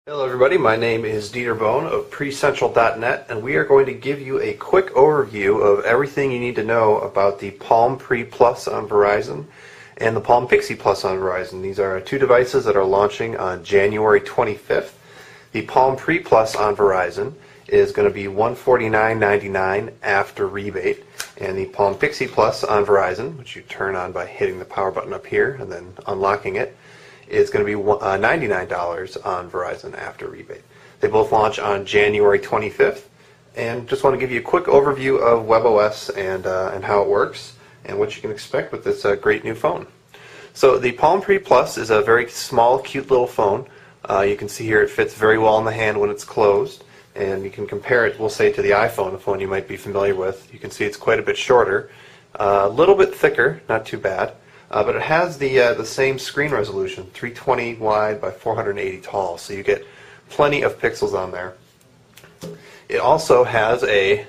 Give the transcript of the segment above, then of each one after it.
Hello everybody, my name is Dieter Bohn of PreCentral.net, and we are going to give you a quick overview of everything you need to know about the Palm Pre Plus on Verizon and the Palm Pixi Plus on Verizon. These are two devices that are launching on January 25th. The Palm Pre Plus on Verizon is going to be $149.99 after rebate, and the Palm Pixi Plus on Verizon, which you turn on by hitting the power button up here and then unlocking it, it's going to be $99 on Verizon after rebate. They both launch on January 25th, and just want to give you a quick overview of WebOS and how it works and what you can expect with this great new phone. So the Palm Pre Plus is a very small, cute little phone. You can see here it fits very well in the hand when it's closed, and you can compare it, we'll say, to the iPhone, a phone you might be familiar with. You can see it's quite a bit shorter, a little bit thicker, not too bad. But it has the same screen resolution, 320 wide by 480 tall, so you get plenty of pixels on there. It also has a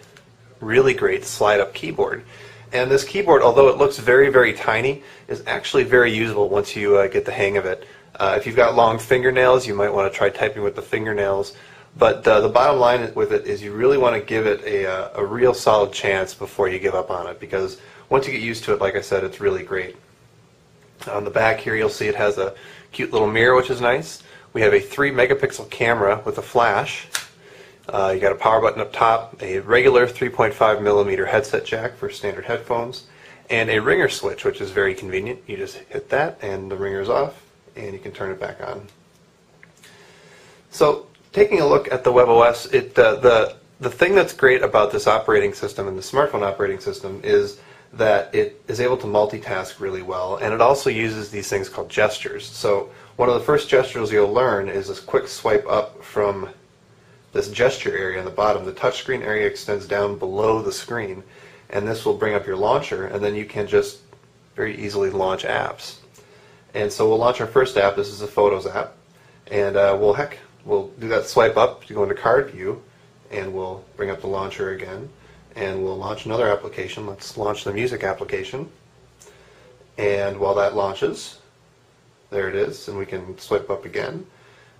really great slide-up keyboard. And this keyboard, although it looks very, very tiny, is actually very usable once you get the hang of it. If you've got long fingernails, you might want to try typing with the fingernails. But the bottom line with it is you really want to give it a real solid chance before you give up on it, because once you get used to it, like I said, it's really great. On the back here you'll see it has a cute little mirror, which is nice. We have a 3 megapixel camera with a flash. You got a power button up top, a regular 3.5 millimeter headset jack for standard headphones, and a ringer switch, which is very convenient. You just hit that and the ringer is off and you can turn it back on. So taking a look at the WebOS, the thing that's great about this operating system and the smartphone operating system is that it is able to multitask really well, and it also uses these things called gestures. So one of the first gestures you'll learn is this quick swipe up from this gesture area on the bottom. The touchscreen area extends down below the screen, and this will bring up your launcher, and then you can just very easily launch apps. And so we'll launch our first app. This is a Photos app, and we'll do that swipe up to go into card view, and we'll bring up the launcher again. And we'll launch another application. Let's launch the music application. And while that launches, there it is, and we can swipe up again.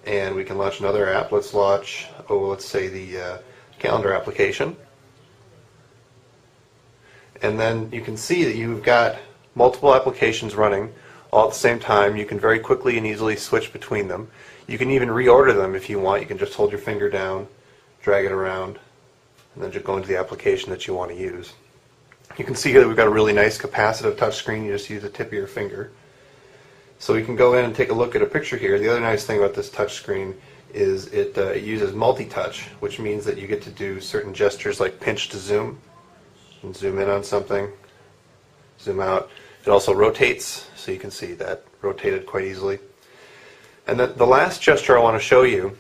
And we can launch another app. Let's launch, let's say the calendar application. And then you can see that you've got multiple applications running all at the same time. You can very quickly and easily switch between them. You can even reorder them if you want. You can just hold your finger down, drag it around, and then just go into the application that you want to use. You can see here that we've got a really nice capacitive touchscreen. You just use the tip of your finger. So we can go in and take a look at a picture here. The other nice thing about this touchscreen is it uses multi-touch, which means that you get to do certain gestures like pinch to zoom, and zoom in on something, zoom out. It also rotates, so you can see that rotated quite easily. And then the last gesture I want to show you,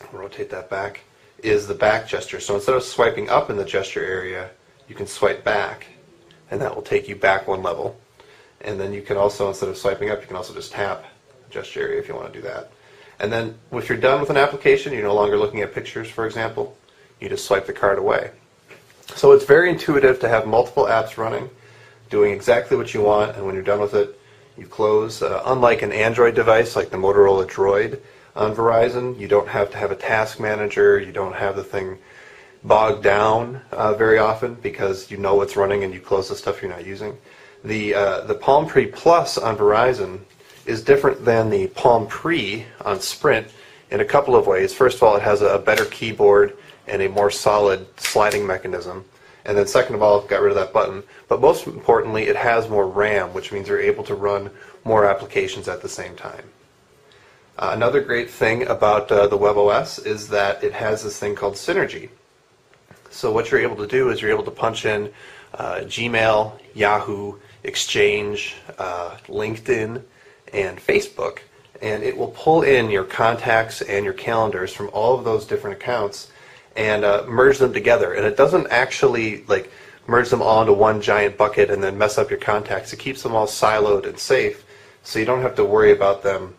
I'll rotate that back, is the back gesture. So instead of swiping up in the gesture area, you can swipe back, and that will take you back one level. And then you can also, instead of swiping up, you can also just tap the gesture area if you want to do that. And then if you're done with an application, you're no longer looking at pictures, for example, you just swipe the card away. So it's very intuitive to have multiple apps running, doing exactly what you want, and when you're done with it, you close. Unlike an Android device like the Motorola Droid, on Verizon, you don't have to have a task manager, you don't have the thing bogged down very often because you know what's running and you close the stuff you're not using. The Palm Pre Plus on Verizon is different than the Palm Pre on Sprint in a couple of ways. First of all, it has a better keyboard and a more solid sliding mechanism. And then second of all, it got rid of that button. But most importantly, it has more RAM, which means you're able to run more applications at the same time. Another great thing about the WebOS is that it has this thing called Synergy. So what you're able to do is you're able to punch in Gmail, Yahoo, Exchange, LinkedIn, and Facebook, and it will pull in your contacts and your calendars from all of those different accounts and merge them together. And it doesn't actually merge them all into one giant bucket and then mess up your contacts. It keeps them all siloed and safe, so you don't have to worry about them,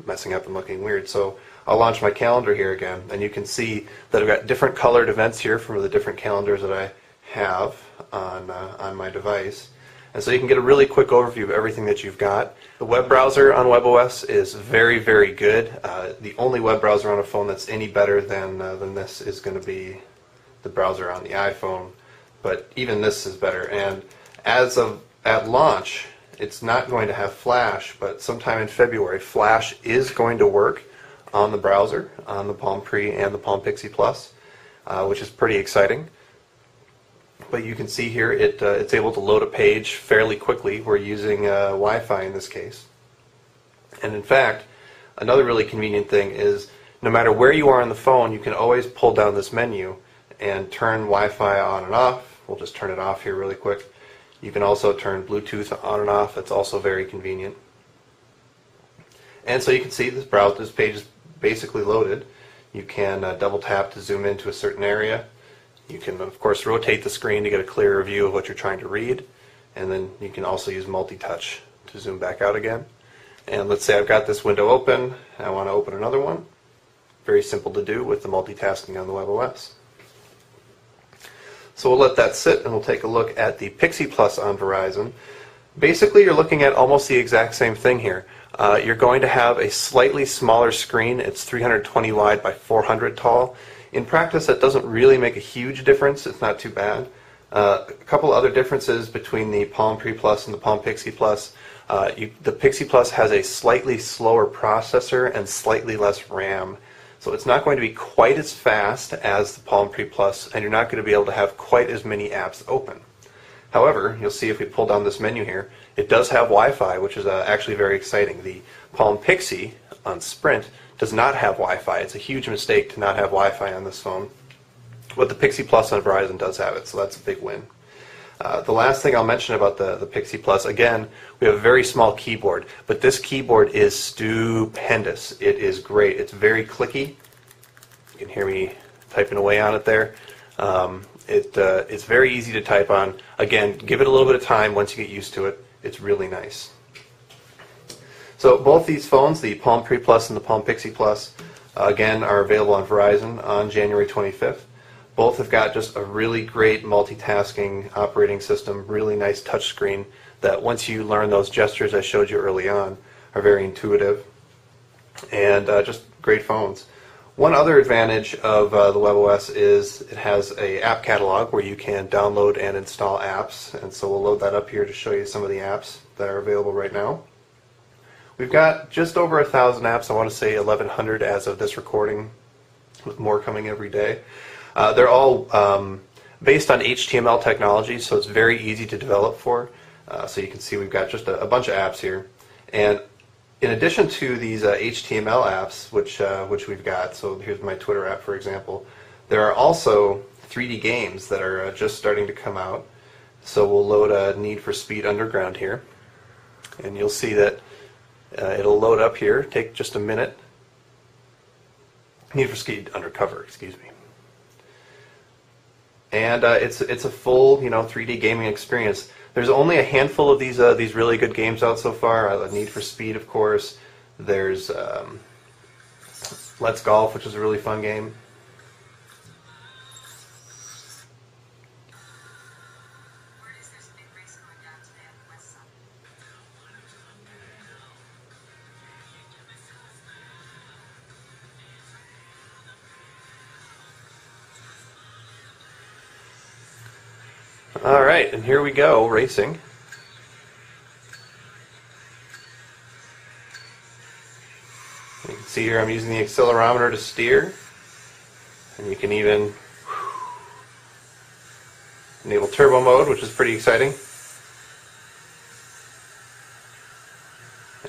messing up and looking weird. So I'll launch my calendar here again, and you can see that I've got different colored events here from the different calendars that I have on my device. And so you can get a really quick overview of everything that you've got. The web browser on WebOS is very, very good. The only web browser on a phone that's any better than this is going to be the browser on the iPhone. But even this is better. And at launch, it's not going to have Flash, but sometime in February, Flash is going to work on the browser, on the Palm Pre and the Palm Pixi Plus, which is pretty exciting. But you can see here it's able to load a page fairly quickly. We're using Wi-Fi in this case. And in fact, another really convenient thing is no matter where you are on the phone, you can always pull down this menu and turn Wi-Fi on and off. We'll just turn it off here really quick. You can also turn Bluetooth on and off. That's also very convenient. And so you can see this page is basically loaded. You can double tap to zoom into a certain area. You can, of course, rotate the screen to get a clearer view of what you're trying to read. And then you can also use multi-touch to zoom back out again. And let's say I've got this window open, and I want to open another one. Very simple to do with the multitasking on the WebOS. So we'll let that sit, and we'll take a look at the Pixi Plus on Verizon. Basically, you're looking at almost the exact same thing here. You're going to have a slightly smaller screen. It's 320 wide by 400 tall. In practice, that doesn't really make a huge difference. It's not too bad. A couple other differences between the Palm Pre Plus and the Palm Pixi Plus. The Pixi Plus has a slightly slower processor and slightly less RAM. So it's not going to be quite as fast as the Palm Pre Plus, and you're not going to be able to have quite as many apps open. However, you'll see if we pull down this menu here, it does have Wi-Fi, which is actually very exciting. The Palm Pixi on Sprint does not have Wi-Fi. It's a huge mistake to not have Wi-Fi on this phone. But the Pixi Plus on Verizon does have it, so that's a big win. The last thing I'll mention about the Pixi Plus, again, we have a very small keyboard, but this keyboard is stupendous. It is great. It's very clicky. You can hear me typing away on it there. It's very easy to type on. Again, give it a little bit of time. Once you get used to it, it's really nice. So both these phones, the Palm Pre Plus and the Palm Pixi Plus, again, are available on Verizon on January 25th. Both have got just a really great multitasking operating system, really nice touchscreen that once you learn those gestures I showed you early on are very intuitive, and just great phones. One other advantage of the WebOS is it has an app catalog where you can download and install apps, and so we'll load that up here to show you some of the apps that are available right now. We've got just over 1,000 apps. I want to say 1,100 as of this recording, with more coming every day. They're all based on HTML technology, so it's very easy to develop for. So you can see we've got just a bunch of apps here. And in addition to these HTML apps, which we've got, so here's my Twitter app, for example, there are also 3D games that are just starting to come out. So we'll load Need for Speed Underground here, and you'll see that it'll load up here. Take just a minute. Need for Speed Undercover, excuse me. And it's a full 3D gaming experience. There's only a handful of these really good games out so far. Need for Speed, of course. There's Let's Golf, which is a really fun game. Alright, and here we go, racing. You can see here I'm using the accelerometer to steer, and you can even enable turbo mode, which is pretty exciting.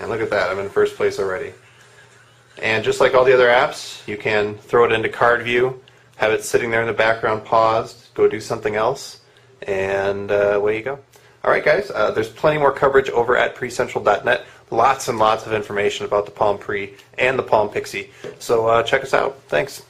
And look at that, I'm in first place already. And just like all the other apps, you can throw it into card view, have it sitting there in the background paused, go do something else, and away you go. Alright guys, there's plenty more coverage over at precentral.net. Lots and lots of information about the Palm Pre and the Palm Pixi. So check us out. Thanks.